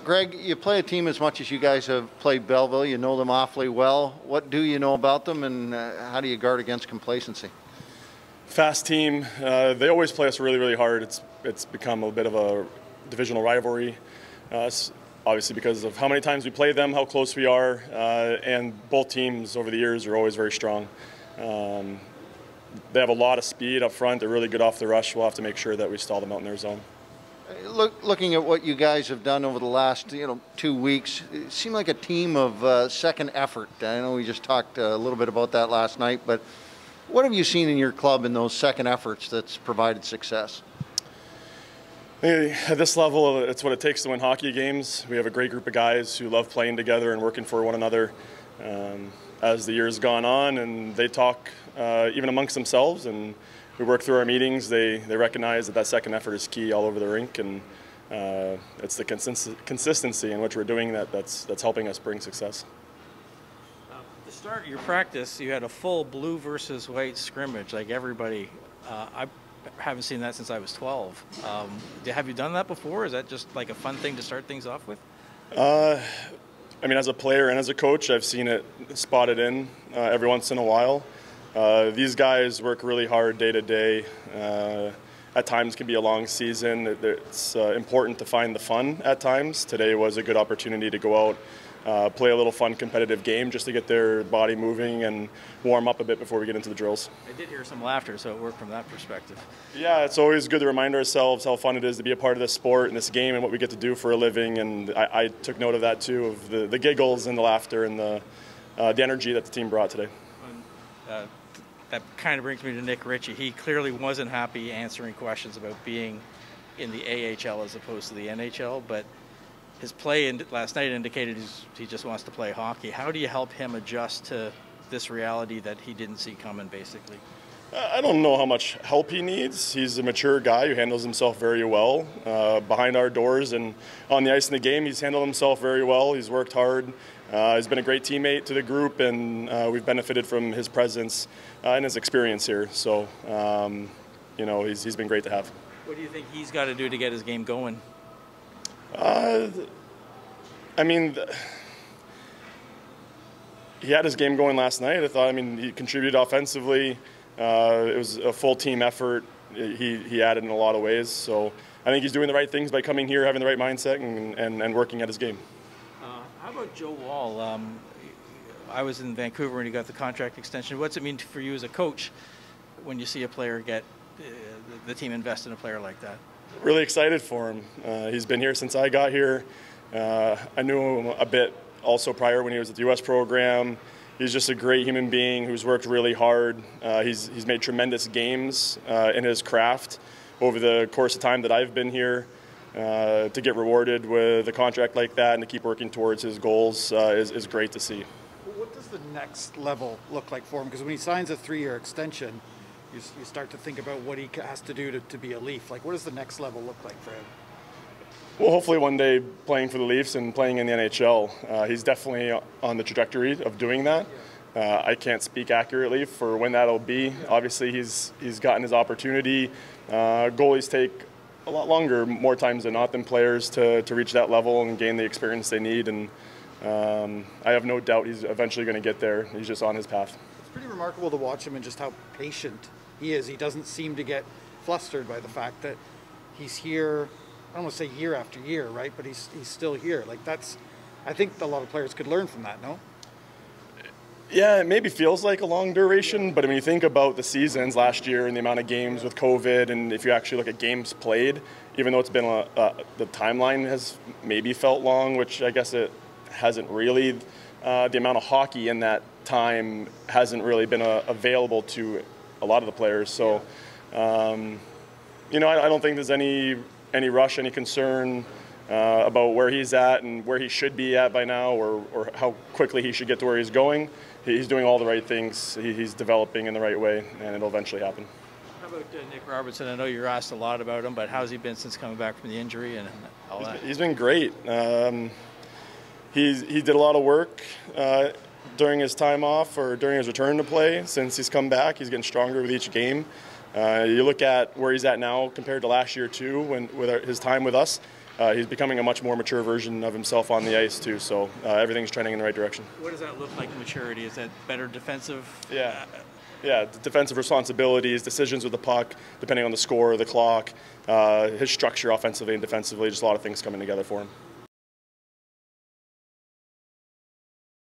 Greg, you play a team as much as you guys have played Belleville. You know them awfully well. What do you know about them, and how do you guard against complacency? Fast team. They always play us really, really hard. It's become a bit of a divisional rivalry, obviously because of how many times we play them, how close we are, and both teams over the years are always very strong. They have a lot of speed up front. They're really good off the rush. We'll have to make sure that we stall them out in their zone. Looking at what you guys have done over the last 2 weeks, it seemed like a team of second effort. I know we just talked a little bit about that last night, but what have you seen in your club in those second efforts that's provided success? At this level, it's what it takes to win hockey games. We have a great group of guys who love playing together and working for one another. As the years gone on, and they talk even amongst themselves, and we work through our meetings, they recognize that second effort is key all over the rink, and it's the consistency in which we're doing that's helping us bring success. To start your practice, you had a full blue versus white scrimmage, like everybody. I haven't seen that since I was 12. Have you done that before? Is that just like a fun thing to start things off with? I mean, as a player and as a coach, I've seen it spotted in every once in a while. These guys work really hard day to day. At times can be a long season. It's important to find the fun at times. Today was a good opportunity to go out, play a little fun competitive game just to get their body moving and warm up a bit before we get into the drills. I did hear some laughter, so it worked from that perspective. Yeah, it's always good to remind ourselves how fun it is to be a part of this sport and this game and what we get to do for a living, and I took note of that too, of the giggles and the laughter and the energy that the team brought today. That kind of brings me to Nick Ritchie. He clearly wasn't happy answering questions about being in the AHL as opposed to the NHL, but his play last night indicated he just wants to play hockey. How do you help him adjust to this reality that he didn't see coming, basically? I don't know how much help he needs. He's a mature guy who handles himself very well behind our doors and on the ice in the game. He's handled himself very well. He's worked hard. He's been a great teammate to the group, and we've benefited from his presence and his experience here. So, he's been great to have. What do you think he's got to do to get his game going? He had his game going last night. I thought, he contributed offensively. It was a full team effort. He added in a lot of ways. So I think he's doing the right things by coming here, having the right mindset, and working at his game. How about Joe Wall? I was in Vancouver when he got the contract extension. What's it mean for you as a coach when you see a player get the team invest in a player like that? Really excited for him. He's been here since I got here. I knew him a bit also prior when he was at the U.S. program. He's just a great human being who's worked really hard. He's made tremendous gains in his craft over the course of time that I've been here. To get rewarded with a contract like that and to keep working towards his goals is great to see. What does the next level look like for him? Because when he signs a 3-year extension, you start to think about what he has to do to be a Leaf. Like, what does the next level look like for him? Well, hopefully one day playing for the Leafs and playing in the NHL. He's definitely on the trajectory of doing that. I can't speak accurately for when that'll be. Obviously, he's gotten his opportunity. Goalies take a lot longer, more times than not, than players to reach that level and gain the experience they need. And I have no doubt he's eventually going to get there. He's just on his path. It's pretty remarkable to watch him and just how patient he is. He doesn't seem to get flustered by the fact that he's here. I don't want to say year after year, right? But he's still here. Like, I think a lot of players could learn from that, no? Yeah, it maybe feels like a long duration, but when you think about the seasons last year and the amount of games with COVID, and if you actually look at games played, even though it's been the timeline has maybe felt long, which I guess it hasn't really. The amount of hockey in that time hasn't really been available to a lot of the players. So, I don't think there's any rush, any concern about where he's at and where he should be at by now, or how quickly he should get to where he's going. He's doing all the right things. He's developing in the right way, and it'll eventually happen. How about Nick Robertson? I know you're asked a lot about him, but how's he been since coming back from the injury and all that? He's been great. He did a lot of work during his time off or during his return to play. Since he's come back, he's getting stronger with each game. You look at where he's at now compared to last year too, with his time with us. he's becoming a much more mature version of himself on the ice too. So everything's trending in the right direction. What does that look like, maturity? Is that better defensive? Yeah. Yeah, defensive responsibilities, decisions with the puck, depending on the score, the clock, his structure offensively and defensively, just a lot of things coming together for him.